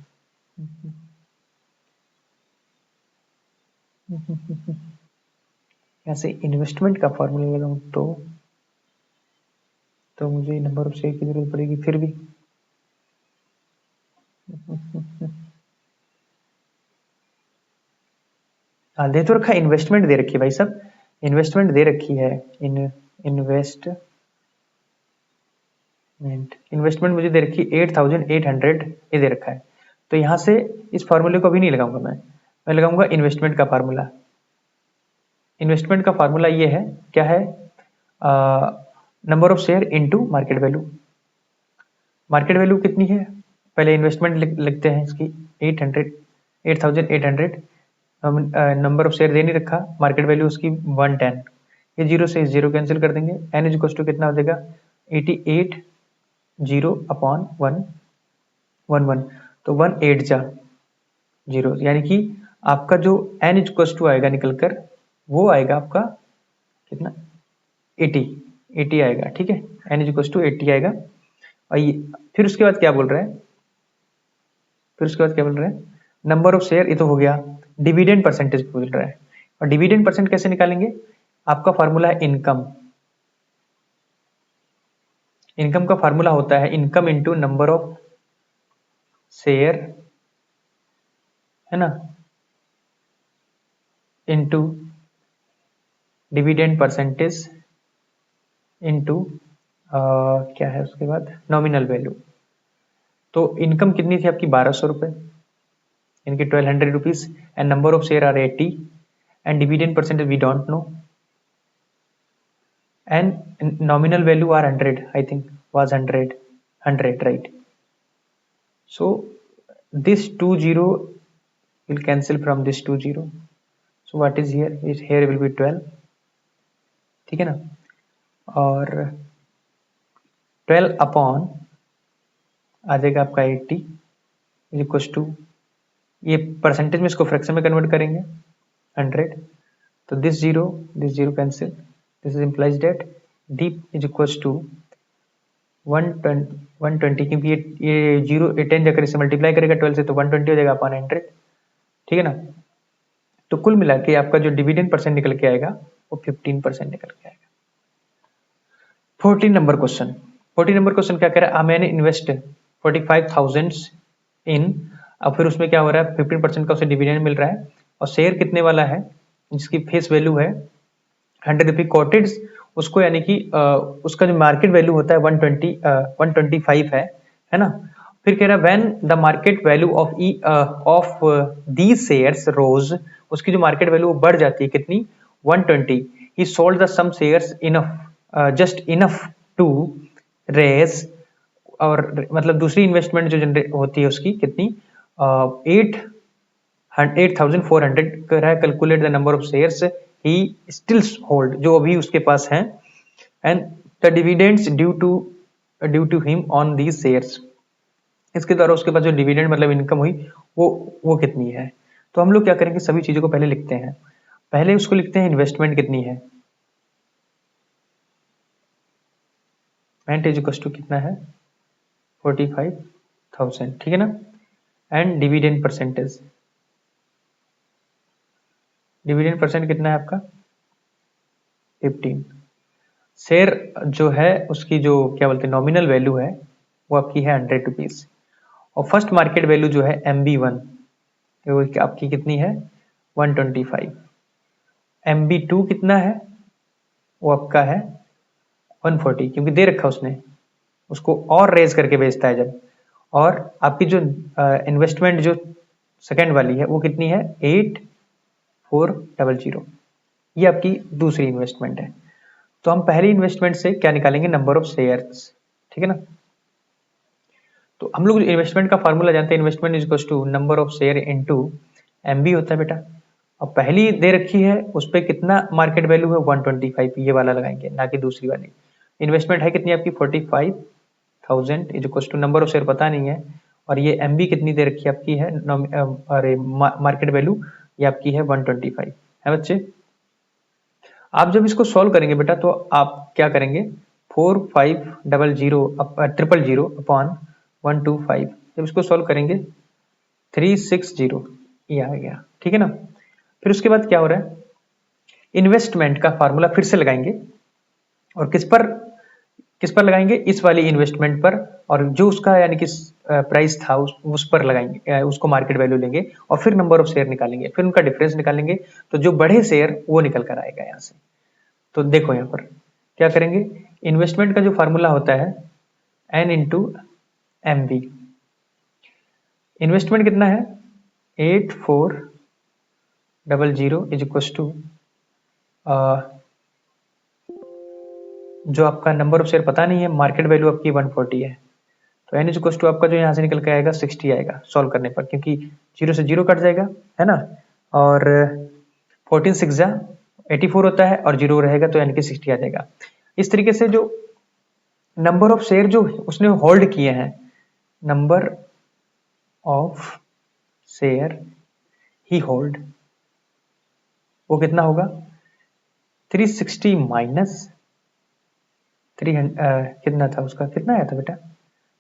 यहाँ से इन्वेस्टमेंट का फॉर्मूला लगाऊं तो मुझे नंबर ऑफ शेयर की जरूरत पड़ेगी फिर भी। हाँ दे तो रखा है, इन्वेस्टमेंट दे रखी है भाई साहब, इन्वेस्टमेंट दे रखी है, इन्वेस्टमेंट मुझे दे रखी 8800 ये दे रखा है। तो यहाँ से इस फॉर्मूले को अभी नहीं लगाऊंगा मैं लगाऊंगा इन्वेस्टमेंट का फार्मूला। इन्वेस्टमेंट का फार्मूला ये है, क्या है, number of share into market value. Market value कितनी है, पहले इन्वेस्टमेंट लिखते हैं इसकी 8800, नंबर ऑफ शेयर दे नहीं रखा, मार्केट वैल्यू उसकी 110, ये 0 से 0 कैंसिल कर देंगे। एन इज इक्वल टू कितना हो जाएगा 88/111, तो 1 8 0, यानी कि आपका जो एन इज इक्वल टू आएगा निकलकर, वो आएगा आपका कितना 80 आएगा, ठीक है। एन इज इक्वल टू 80 आएगा। और ये फिर उसके बाद क्या बोल रहे हैं, नंबर ऑफ शेयर, ये तो हो गया। डिविडेंड परसेंटेज बोल रहा है, और डिविडेंड परसेंट कैसे निकालेंगे, आपका फॉर्मूला है इनकम, इनकम का फार्मूला होता है income into number of share, है ना, इंटू डिविडेंड परसेंटेज इंटू क्या है उसके बाद नॉमिनल वैल्यू। तो इनकम कितनी थी आपकी 1200 रुपये, इनकी 1200 rupees, and number of share are 80 and dividend percentage we don't know and nominal value are 100, I think was 100, right? So this 20 will cancel from this 20, so what is here is here will be 12, ठीक है ना, और 12 upon आ जाएगा आपका 80 is equal to, ये percentage में इसको fraction में कन्वर्ट करेंगे 100, तो this zero cancel, this is implies that D is equal to 120, क्योंकि ये जीरो 10 जाकर इसे मल्टीप्लाई करेगा 12 से, तो 120 हो जाएगा अपॉन 100, ठीक है ना। तो कुल मिला के आपका जो डिविडेंड परसेंट निकल के आएगा वो 15% निकल के आएगा। 14 नंबर क्वेश्चन क्या कह रहा है, मैंने इन्वेस्ट 45,000 इन, अब फिर उसमें क्या हो रहा है 15% का उसे डिविडेंड मिल रहा है, और शेयर कितने वाला है जिसकी फेस वैल्यू है 100 रुपी कोटेड, उसको यानी कि उसका जो मार्केट वैल्यू होता है 125 है ना। फिर कह रहा है when the market value of these shares rose, उसकी जो मार्केट वैल्यू बढ़ जाती है कितनी 120, he sold the some shares enough just enough to raise, और मतलब दूसरी इन्वेस्टमेंट जो जनरेट होती है उसकी कितनी 8,400 कर रहा है, calculate the number of shares he still hold, जो अभी उसके पास हैं, and the dividends due to him on these shares, इसके द्वारा उसके पास जो डिविडेंड मतलब इनकम हुई वो कितनी है। तो हम लोग क्या करेंगे, सभी चीजों को पहले लिखते हैं, पहले उसको लिखते हैं इन्वेस्टमेंट कितनी है, कितना है 45,000, ठीक है ना, and dividend percentage, dividend percent कितना है आपका 15, शेयर जो है उसकी जो क्या बोलते हैं नॉमिनल वैल्यू है वो आपकी है 100 रुपीज, और फर्स्ट मार्केट वैल्यू जो है MB1 वो आपकी कितनी है 125, MB2 कितना है वो आपका है 140, क्योंकि दे रखा उसने, उसको और रेज करके बेचता है जब, और आपकी जो इन्वेस्टमेंट जो सेकंड वाली है वो कितनी है 8400, ये आपकी दूसरी इन्वेस्टमेंट है। तो हम पहली इन्वेस्टमेंट से क्या निकालेंगे, नंबर ऑफ शेयर्स, ठीक है ना। तो हम लोग इन्वेस्टमेंट का फार्मूला जानते हैं, investment is equal to number of share into MB होता है बेटा, और पहली दे रखी है उस पर कितना मार्केट वैल्यू है 125, ये वाला लगाएंगे ना कि दूसरी वाली। इन्वेस्टमेंट है कितनी आपकी 45,000 is equal to number of share पता नहीं है, और ये MB कितनी दे रखी आपकी है, अरे मार्केट वैल्यू ये आपकी है 125 है बच्चे। आप जब इसको सॉल्व करेंगे बेटा तो आप क्या करेंगे 4500 अपॉन 125, जब इसको सॉल्व करेंगे 360 ये आ गया, ठीक है ना। फिर उसके बाद क्या हो रहा है, इन्वेस्टमेंट का फार्मूला फिर से लगाएंगे, और किस पर लगाएंगे, इस वाली इन्वेस्टमेंट पर, और जो उसका यानी कि प्राइस था उस पर लगाएंगे, उसको मार्केट वैल्यू लेंगे, और फिर नंबर ऑफ शेयर निकालेंगे, फिर उनका डिफरेंस निकालेंगे, तो जो बढ़े शेयर वो निकल कर आएगा यहाँ से। तो देखो यहाँ पर क्या करेंगे, इन्वेस्टमेंट का जो फार्मूला होता है N इंटू MB, इन्वेस्टमेंट कितना है 8400 इज इक्वल टू जो आपका नंबर ऑफ शेयर पता नहीं है, मार्केट वैल्यू आपकी 140 है, तो N इज इक्वल टू आपका जो यहाँ से निकल के आएगा 60 आएगा सॉल्व करने पर, क्योंकि 0 से 0 कट जाएगा है ना, और 14 6 84 होता है, और 0 रहेगा तो यानी कि 60 आ जाएगा। इस तरीके से जो नंबर ऑफ शेयर जो उसने होल्ड किए हैं, number of share he hold, वो कितना होगा 360 माइनस 300, कितना था उसका, कितना आया था बेटा,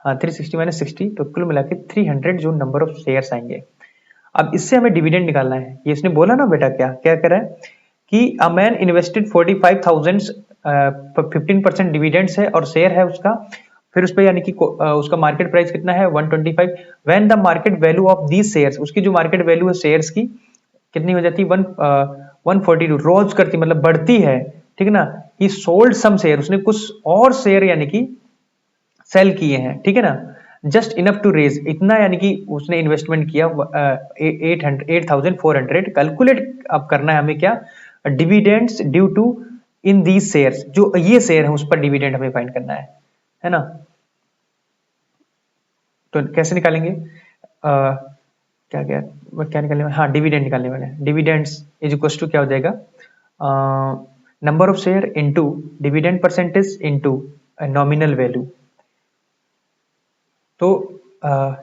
हाँ 360 माइनस 60, तो कुल मिला के 300 जो नंबर ऑफ शेयर्स आएंगे। अब इससे हमें डिविडेंड निकालना है, ये इसने बोला ना बेटा, क्या क्या कर रहा है कि अ मैन इन्वेस्टेड 45,000, 15% डिविडेंड्स है और शेयर है उसका फिर उस पर यानी कि उसका मार्केट प्राइस कितना है 125। When the market value of these shares, उसकी जो मार्केट वैल्यू है शेयर्स की कितनी हो जाती है 142, रोज करती मतलब बढ़ती है, ठीक है ना। ही सोल्ड सम शेयर, उसने कुछ और शेयर यानी कि सेल किए हैं, ठीक है ना। जस्ट इनफ टू रेज, इतना यानी कि उसने इन्वेस्टमेंट किया 8400। कैलकुलेट अब करना है हमें क्या, dividends due to in these shares, जो ये शेयर है उस पर डिविडेंड हमें फाइंड करना है ना। तो कैसे निकालेंगे, क्या क्या क्या निकालने वाले, हाँ डिविडेंड निकालने वाले हैं। डिविडेंड्स इज इक्वल टू क्या हो जाएगा, number of share into dividend percentage into nominal value. तो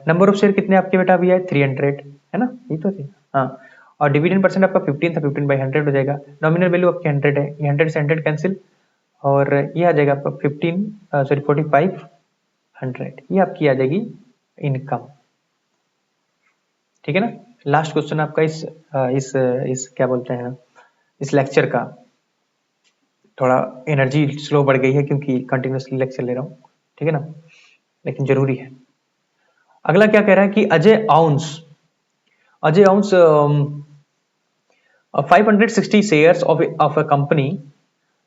नंबर ऑफ शेयर कितने आपके बेटा अभी आए 300, है ना, ये तो थी हाँ। और डिविडेंड परसेंट आपका 15 था, 15/100 हो जाएगा। नॉमिनल वैल्यू आपकी 100 है, ये 100 से 100 कैंसिल, और ये आ जाएगा आपका 4500, ये आपकी आ जाएगी इनकम, ठीक है ना। लास्ट क्वेश्चन आपका इस क्या बोलते हैं, इस लेक्चर का। थोड़ा एनर्जी स्लो बढ़ गई है क्योंकि कंटिन्यूसली लेक्चर ले रहा हूँ, ठीक है ना, लेकिन जरूरी है। अगला क्या कह रहा है कि Ajay ounce 560 shares of a company.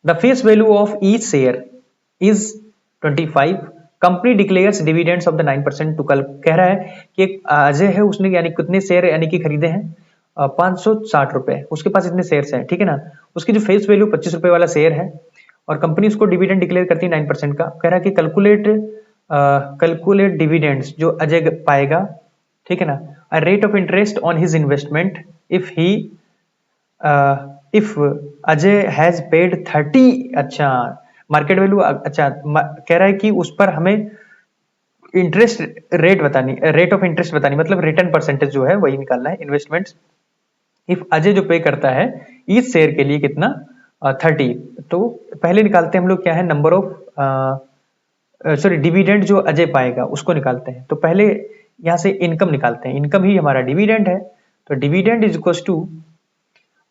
The face value of each share is 25. Company declares dividends of the 9% to कल। कह रहा है कि एक अजय है, उसने यानी कितने शेयर यानी कि खरीदे हैं 560 रुपए, उसके पास इतने शेयर्स हैं, ठीक है ना। उसकी जो फेस वैल्यू 25 रुपए वाला शेयर है, और कंपनी उसको डिविडेंड डिक्लेयर करती है 9% का। कह रहा है कि कैलकुलेट डिविडेंड्स जो अजय पाएगा, ठीक है ना, rate of interest on his investment if Ajay has paid 30। अच्छा, मार्केट वैल्यू, अच्छा कह रहा है कि उस पर हमें इंटरेस्ट रेट बतानी, रेट ऑफ इंटरेस्ट बतानी, मतलब रिटर्न परसेंटेज जो है वही निकालना है इन्वेस्टमेंट्स। इफ अजय जो पे करता है इस शेयर के लिए कितना 30, तो पहले निकालते हैं हम लोग क्या है, नंबर ऑफ सॉरी डिविडेंड जो अजय पाएगा उसको निकालते हैं। तो पहले यहां से इनकम निकालते हैं, इनकम ही हमारा डिविडेंड है। तो dividend is equal to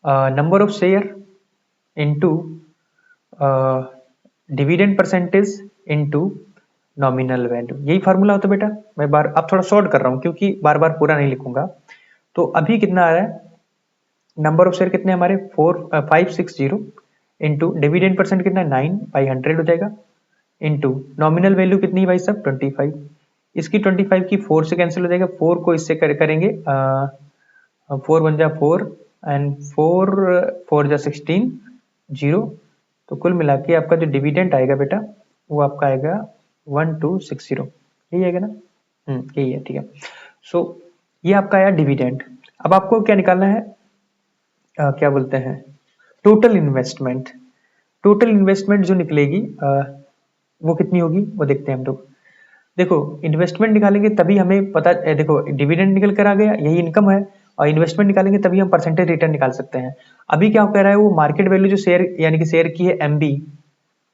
number of share into dividend percentage into nominal value, यही फार्मूला होता है बेटा। मैं बार अब थोड़ा शॉर्ट कर रहा हूं क्योंकि बार बार पूरा नहीं लिखूंगा। तो अभी कितना आ रहा है, नंबर ऑफ शेयर कितने हमारे 560 इंटू डिविडेंड परसेंट कितना है 9/100 हो जाएगा, इंटू नॉमिनल वैल्यू कितनी है भाई साहब 25। इसकी 25 की 4 से कैंसिल हो जाएगा, 4 को इससे करेंगे 4 1 जा 4 एंड 4 4 जा 16 0। तो कुल मिला के आपका जो डिविडेंड आएगा बेटा वो आपका आएगा 1260, यही आएगा ना, यही है, ठीक है। सो ये आपका आया डिविडेंड। अब आपको क्या निकालना है, क्या बोलते हैं, टोटल इन्वेस्टमेंट। टोटल इन्वेस्टमेंट जो निकलेगी वो कितनी होगी वो देखते हैं हम लोग। देखो इन्वेस्टमेंट निकालेंगे तभी हमें पता, देखो डिविडेंड निकल कर आ गया, यही इनकम है, और इन्वेस्टमेंट निकालेंगे तभी हम परसेंटेज रिटर्न निकाल सकते हैं। अभी क्या कह रहा है, वो मार्केट वैल्यू जो शेयर यानी कि शेयर की है एमबी,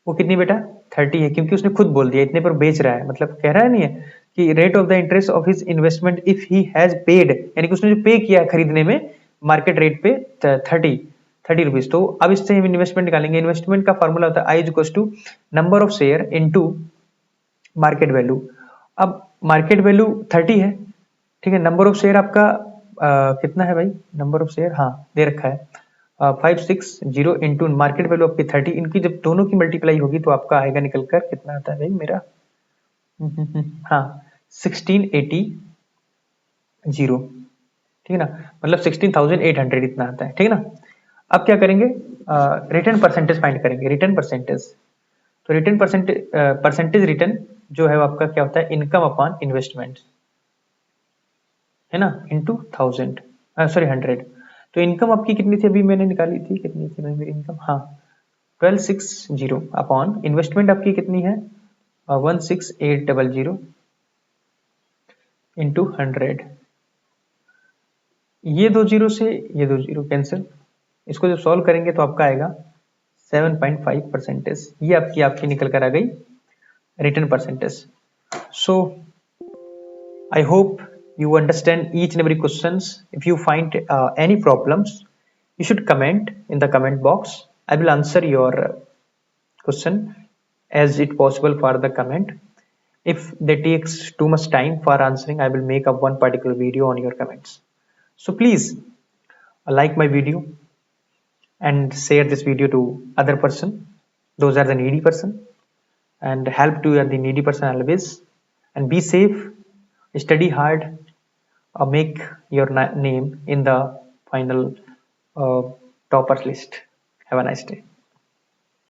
वो कितनी बेटा 30 है, क्योंकि उसने खुद बोल दिया इतने पर बेच रहा है, मतलब कह रहा है नहीं है कि rate of the interest of his investment if he has paid, यानी कि उसने जो पे किया है खरीदने में मार्केट रेट पे 30 रुपीज। तो अब इससे हम इन्वेस्टमेंट निकालेंगे। इन्वेस्टमेंट का फॉर्मूला होता है I is equal to number of share into market value. अब मार्केट वैल्यू 30 है, ठीक है। नंबर ऑफ शेयर आपका कितना है भाई, नंबर ऑफ शेयर हाँ दे रखा है 560 इंटू मार्केट वैल्यू आपकी 30, इनकी जब दोनों की मल्टीप्लाई होगी तो आपका आएगा निकल कर कितना आता है भाई मेरा, हाँ 1680, ठीक है ना, मतलब 16,800 इतना आता है, ठीक है ना। अब क्या करेंगे, रिटर्न परसेंटेज फाइंड करेंगे, रिटर्न परसेंटेज। तो रिटर्न परसेंटेज रिटर्न जो है वो आपका क्या होता है, इनकम अपॉन इन्वेस्टमेंट, है ना, इनटू 1000 सॉरी 100। तो इनकम आपकी कितनी थी, अभी मैंने निकाली थी, कितनी थी भाई मेरी इनकम, हाँ 1260 अपॉन इन्वेस्टमेंट आपकी कितनी है 16800 इंटू 100। ये 2 जीरो से ये 2 जीरो कैंसिल, इसको जब सॉल्व करेंगे तो आपका आएगा 7.5%। ये आपकी निकल कर आ गई return percentage. So I hope you understand each and every questions. If you find any problems, you should comment in the comment box. I will answer your question as it possible for the comment. If they takes too much time for answering, I will make up one particular video on your comments. So please like my video and share this video to other person, those are the needy person, and help to the needy person always. And be safe, study hard, make your name in the final uh, toppers list. Have a nice day.